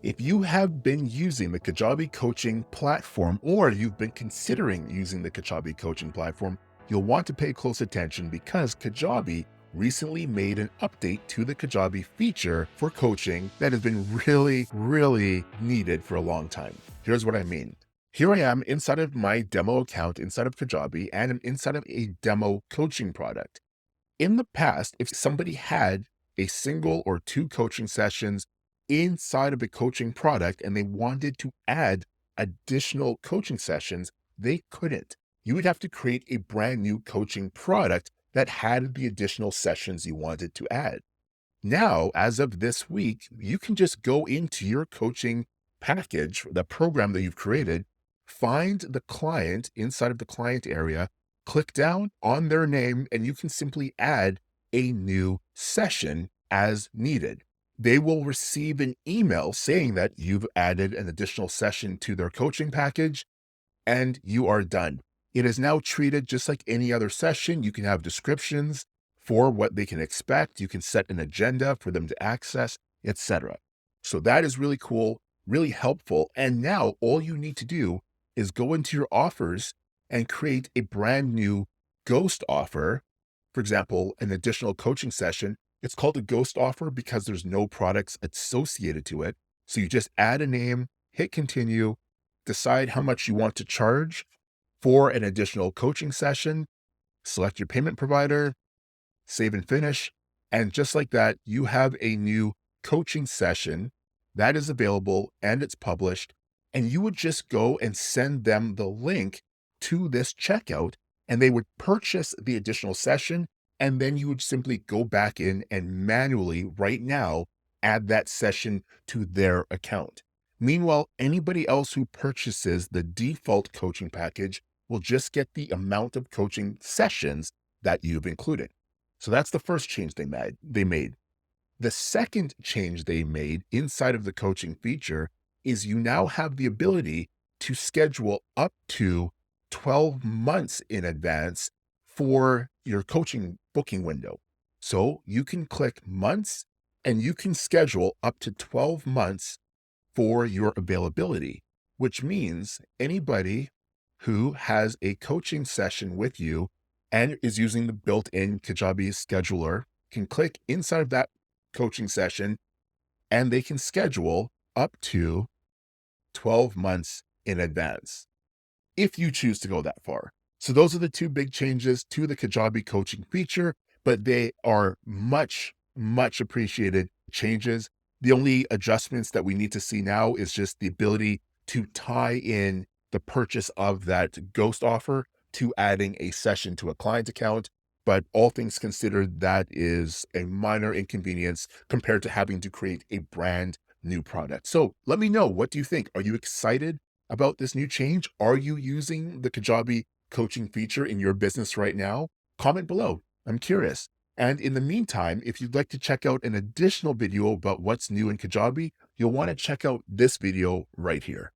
If you have been using the Kajabi coaching platform, or you've been considering using the Kajabi coaching platform, you'll want to pay close attention because Kajabi recently made an update to the Kajabi feature for coaching that has been really needed for a long time. Here's what I mean. Here I am inside of my demo account inside of Kajabi, and I'm inside of a demo coaching product. In the past, if somebody had a single or two coaching sessions inside of a coaching product and they wanted to add additional coaching sessions, they couldn't. You would have to create a brand new coaching product that had the additional sessions you wanted to add. Now, as of this week, you can just go into your coaching package, the program that you've created, find the client inside of the client area, click down on their name, and you can simply add a new session as needed. They will receive an email saying that you've added an additional session to their coaching package, and you are done. It is now treated just like any other session. You can have descriptions for what they can expect. You can set an agenda for them to access, etc. So that is really cool, really helpful. And now all you need to do is go into your offers and create a brand new ghost offer. For example, an additional coaching session. It's called a ghost offer because there's no products associated to it. So you just add a name, hit continue, decide how much you want to charge for an additional coaching session, select your payment provider, save and finish. And just like that, you have a new coaching session that is available and it's published. And you would just go and send them the link to this checkout, and they would purchase the additional session. And then you would simply go back in and manually right now add that session to their account. Meanwhile, anybody else who purchases the default coaching package will just get the amount of coaching sessions that you've included. So that's the first change they made. The second change they made inside of the coaching feature is you now have the ability to schedule up to 12 months in advance for your coaching booking window. So you can click months and you can schedule up to 12 months for your availability, which means anybody who has a coaching session with you and is using the built-in Kajabi scheduler can click inside of that coaching session and they can schedule up to 12 months in advance if you choose to go that far. So those are the two big changes to the Kajabi coaching feature, but they are much appreciated changes. The only adjustments that we need to see now is just the ability to tie in the purchase of that ghost offer to adding a session to a client account. But all things considered, that is a minor inconvenience compared to having to create a brand new product. So let me know, what do you think? Are you excited about this new change? Are you using the Kajabi coaching feature in your business right now? Comment below. I'm curious. And in the meantime, if you'd like to check out an additional video about what's new in Kajabi, you'll want to check out this video right here.